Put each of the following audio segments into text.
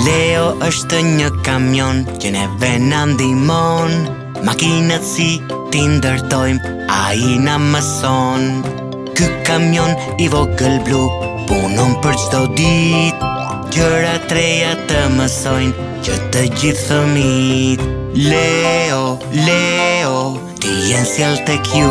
Leo është një kamion që neve na ndihmon. Makinat si ti ndërtojmë, ai na mëson. Ky kamion I vogël blu punon për çdo ditë. Gjëra treja të mësojnë që të gjithë fëmijët. Leo, Leo, ti jenë sjell tek ju.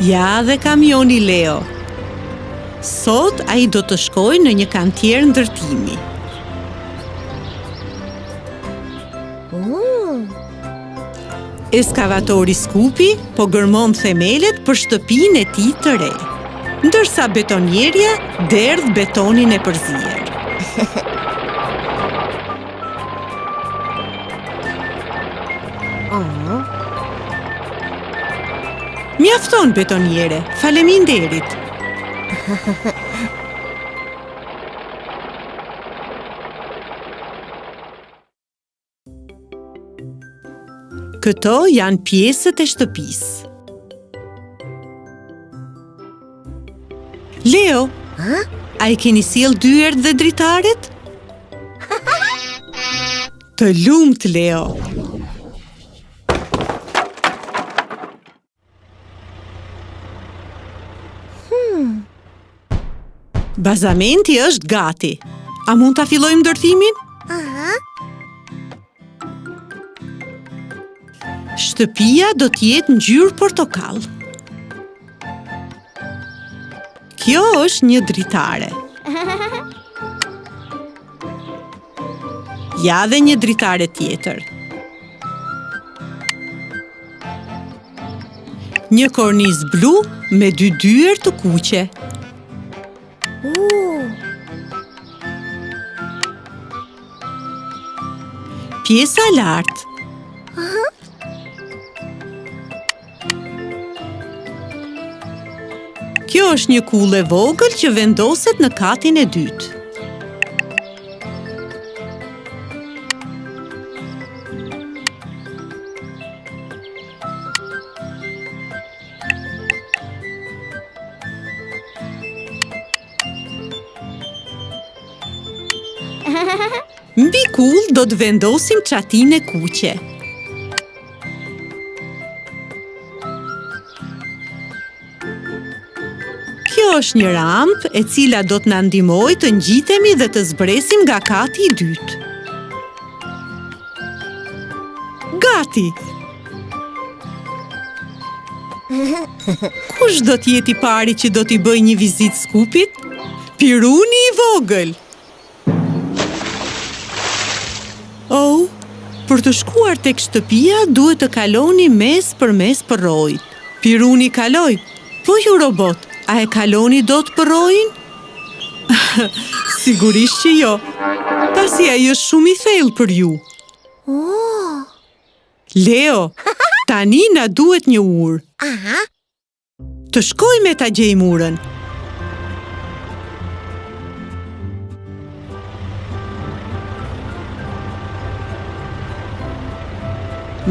Ja dhe kamioni Leo. Sot ai do të shkojë në një kantier ndërtimi. Eskavatori Skupi po gërmon themelet për shtëpinë e tij të re, ndërsa betonierja derdh betonin e përzier. Mjafton betoniere, faleminderit. Këto janë pjesët e shtëpisë. Leo, a I keni sjell dyert dhe dritaret? Të lumt, Leo. Bazamenti është gati. A mund ta fillojmë ndërtimin? Shtëpia do t'jetë ngjyrë portokall. Kjo është një dritare. Ja dhe një dritare tjetër. Një kornizë blu me 2 dyer të kuqe. Pjesa lartë. Kjo është një kullë e vogël që vendoset në katin e dytë. Mbi kullë do të vendosim çatinë e kuqe. Kjo është një rampë e cila do të na ndihmojë të ngjitemi dhe të zbresim nga kati I dytë. Gati! Kush do të jetë I pari që do t'i bëjë një vizitë Skupit? Piruni I vogël! Oh, për të shkuar tek shtëpia duhet të kaloni mes për mes përrojit. Piruni kaloi, po ju robot, a e kaloni dot përrojin? Sigurisht që jo, pasi ai është shumë I thellë për ju. Leo, tani na duhet një urë. Të shkojmë ta gjejmë urën.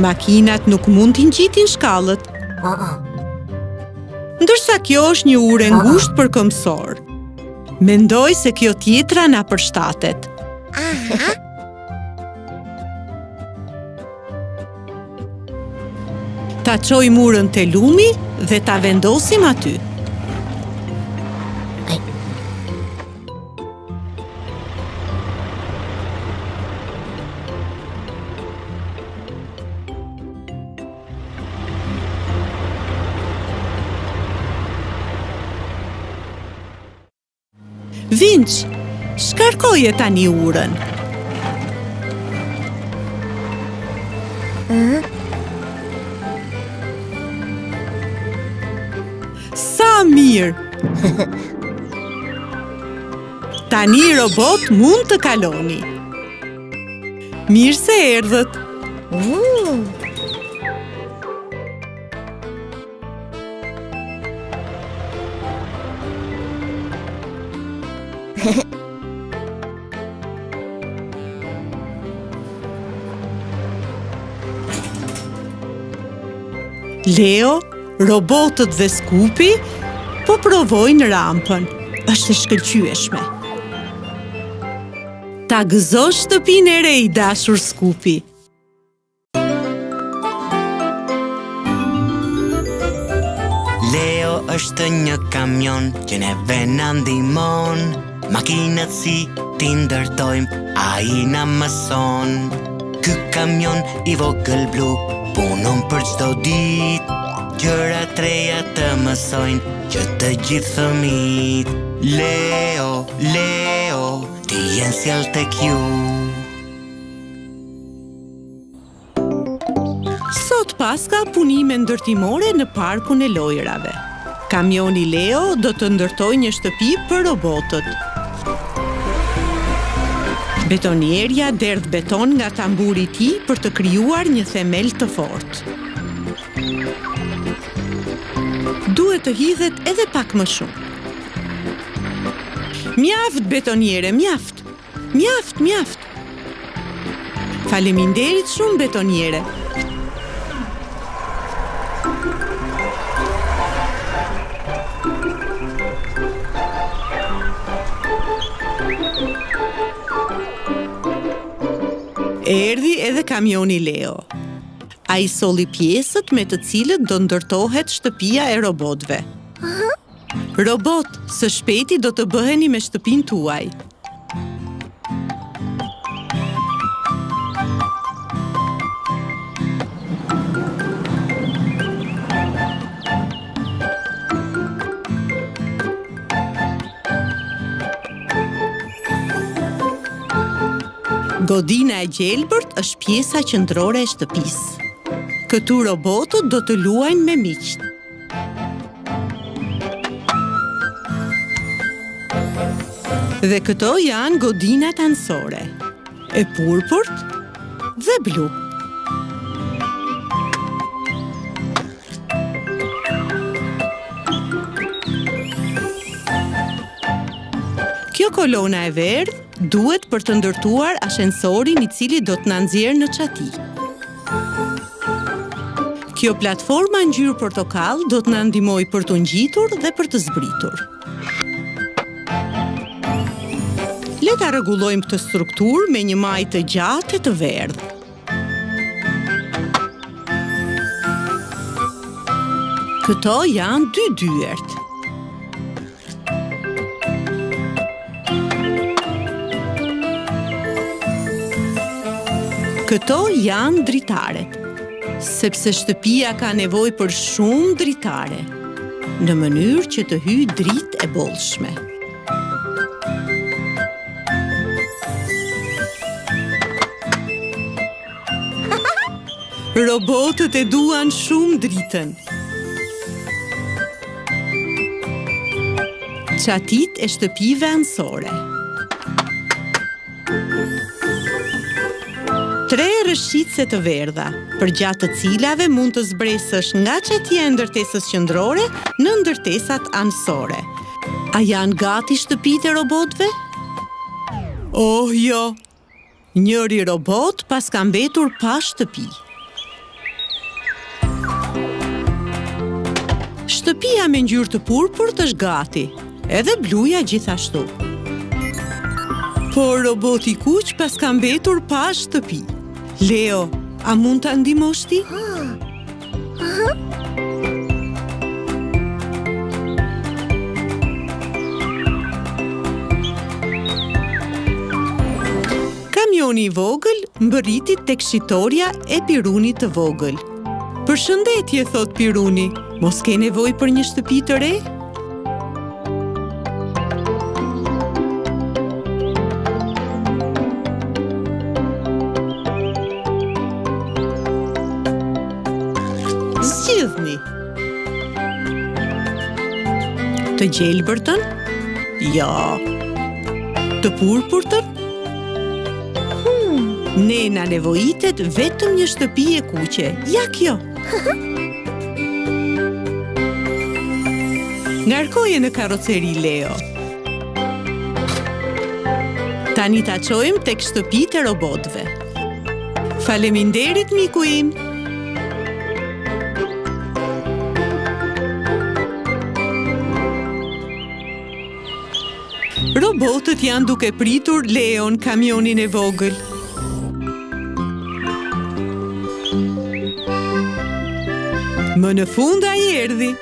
Makinat nuk mund t'i ngjitin shkallët. Ndërsa kjo është një urë e ngushtë për këmbësor. Mendoj se kjo tjetra na përshtatet. Ta çojmë urën te lumi dhe ta vendosim aty. Vinç, shkarkoje tani urën. Sa mirë! Tani robot mund të kaloni. Mirë se erdhët. Leo, Robotët dhe Skupi po provojnë rampën. Është e shkëlqyeshme. Ta gëzosh shtëpinë e re, i dashur Skupi. Leo është një kamion që neve na ndihmon. Makinat si ti ndërtojmë, ai na mëson. Ky kamion i vogël blu punon për çdo ditë. Gjëra treja të mësojnë që të gjithë fëmijët. Leo, Leo, ti jenë sjell tek ju. Sot pas ka punime ndërtimore në parkun e lojrave. Kamioni Leo do të ndërtojë një shtëpi për robotët. Betonierja derdh beton nga tamburi i tij për të krijuar një themel të fortë. Duhet të hidhet edhe pak më shumë. Mjaft, betoniere, mjaft. Mjaft. Faleminderit shumë, betoniere. Erdhi edhe kamioni Leo. Ai solli pjesët me të cilët do ndërtohet shtëpia e robotëve. Robot, së shpejti do të bëheni me shtëpinë tuaj. Godina e gjelbërt është pjesa qendrore e shtëpisë. Këtu robotët do të luajnë me miqt. Dhe këto janë godinat anësore, e purpurt dhe blu. Kjo kolona e verdhë duhet për të ndërtuar ashensorin i cili do të na nxjerrë në çati. Kjo platforma ngjyrë portokall do të na ndihmojë për të ngjitur dhe për të zbritur. Le ta rregullojmë këtë strukturë me një majë të gjatë e të verdhë. Këto janë 2 dyert. Këto janë dritaret, sepse shtëpia ka nevojë për shumë dritare, në mënyrë që të hyjë dritë e bollshme. Robotët e duan shumë dritën. Çatit e shtëpive anësore. 3 rëshqitse të verdha, përgjatë të cilave mund të zbresësh nga çatia e ndërtesës qendrore në ndërtesat anësore. A janë gati shtëpitë e robotëve? Oh, jo. Njëri robot pas ka mbetur pa shtëpi. Shtëpia me ngjyrë të purpurt është gati, edhe bluja gjithashtu. Por roboti kuq pas ka mbetur pa shtëpi. Leo, a mund ta ndihmosh ti? Kamioni i vogël mbërriti tek shitoria e Pirunit të vogël. Përshëndetje, thot Piruni. Mos ke nevojë për një shtëpi të re? Zgjidhni. Të gjelbërtën? Jo. Të purpurtën? Ne na nevojitet vetëm një shtëpi e kuqe. Ja kjo. Ngarkoje në karroceri, Leo. Tani ta çojmë tek shtëpitë e robotëve. Faleminderit, miku im. Robotët janë duke pritur Leon, kamionin e vogël. Më në fund ai erdhi.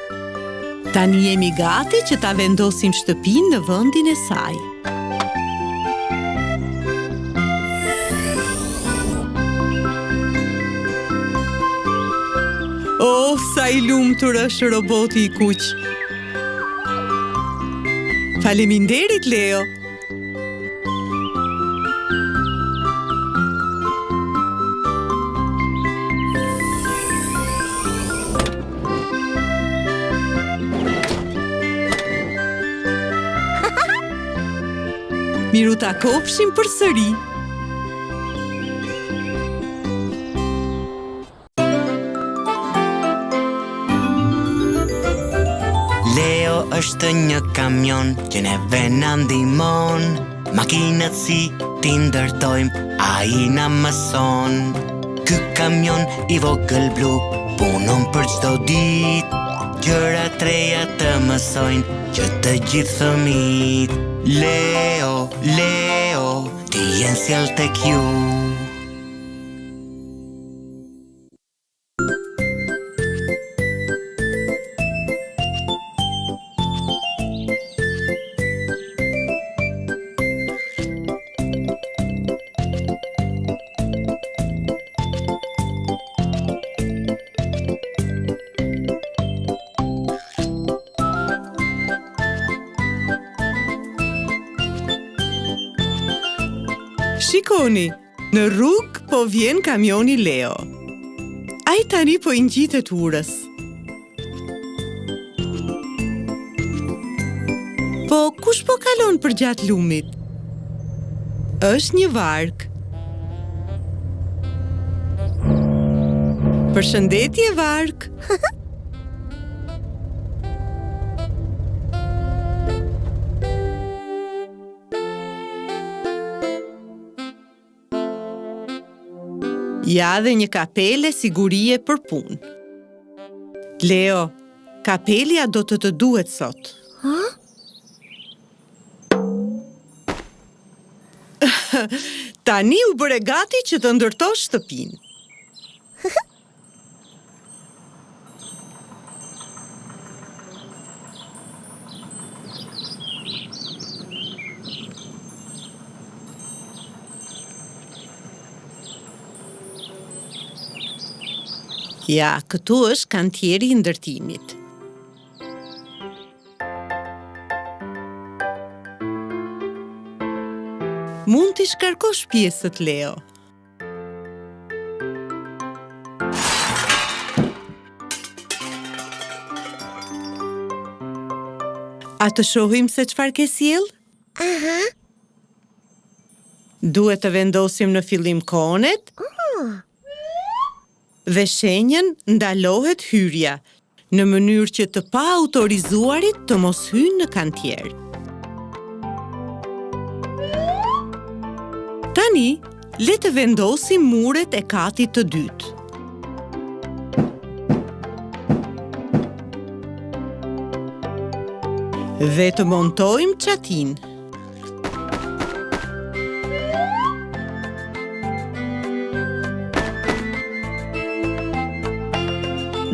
Tani jemi gati që ta vendosim shtëpinë në vendin e saj. Oh, sa i lumtur është roboti i kuq. Faleminderit, Leo. Miru ta kopshim përsëri. Leo është një kamion që neve na ndihmon. Makinat si ti ndërtojmë, ai na mëson. Ky kamion i vogël blu punon për çdo ditë. Gjëra treja të mësojnë që të gjithë fëmijët. Leo, Leo, ti je sjell tek ju. Shikoni, në rrugë po vjen kamioni Leo. Ai tani po i ngjitet urës. Po kush po kalon përgjatë lumit? Është një varg. Përshëndetje, varg. Ja dhe një kapele sigurie për punë. Leo, kapelja do të duhet sot. Tani u bëre gati që të ndërtosh shtëpinë. Ja, këtu është kantieri i ndërtimit. Mund t'i shkarkosh pjesët, Leo. A të shohim se çfarë ke sjell? Aha. Duhet të vendosim në fillim konet. Dhe shenjën ndalohet hyrja, në mënyrë që të pa autorizuarit të mos hyjnë në kantier. Tani, le të vendosim muret e katit të dytë. Dhe të montojmë çatinë.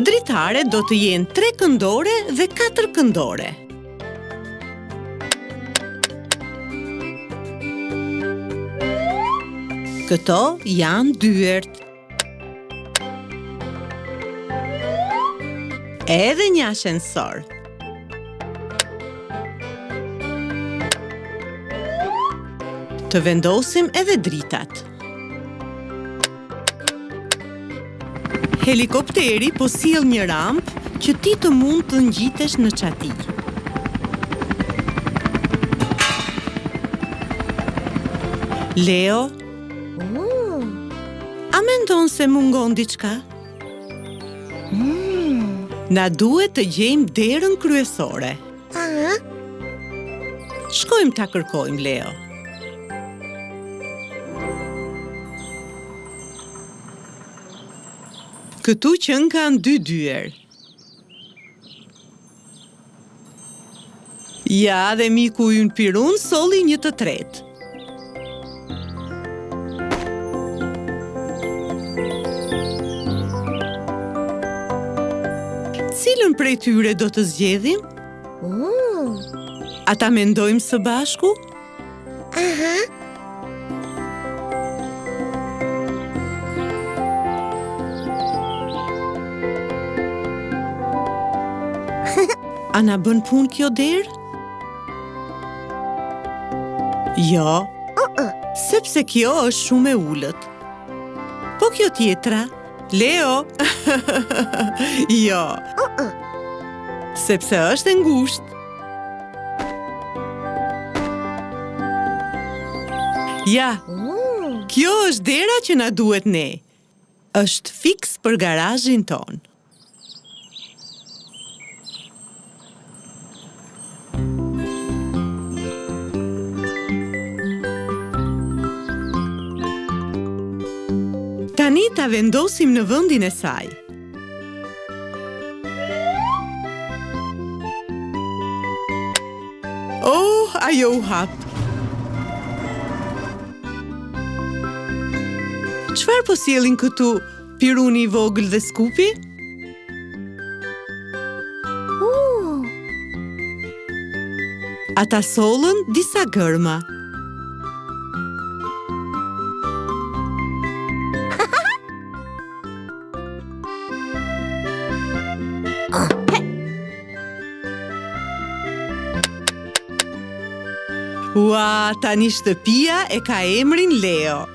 Dritare do të jenë 3 këndore dhe 4 këndore. Këto janë dyert. Edhe një ashensor. Të vendosim edhe dritat. Helikopteri po sjell një rampë që ti të mund të ngjitesh në çati. Leo, a mendon se mungon diçka? Na duhet të gjejmë derën kryesore. Shkojmë ta kërkojmë, Leo. Këtu qënë kanë 2 dyer. Ja, dhe miku ynë Pirun solli një të tretë. Cilën prej tyre do të zgjedhim? Ata mendojmë së bashku? Aha. A na bën punë kjo derë? Jo, sepse kjo është shumë e ullët. Po kjo tjetra? Leo? Jo, sepse është e ngushtë. Ja, kjo është dera që na duhet ne. Është fiks për garazhin ton. Tani ta vendosim në vendin e saj. Oh, ajo u hap. Çfarë po sjellin këtu Piruni i vogël dhe Skupi? Ata sollën disa gërma. Ua, tani shtëpia e ka emrin Leo.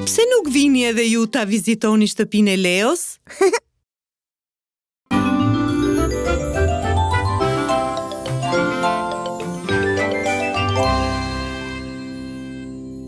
Pse nuk vini edhe ju ta vizitoni shtëpinë e Leos?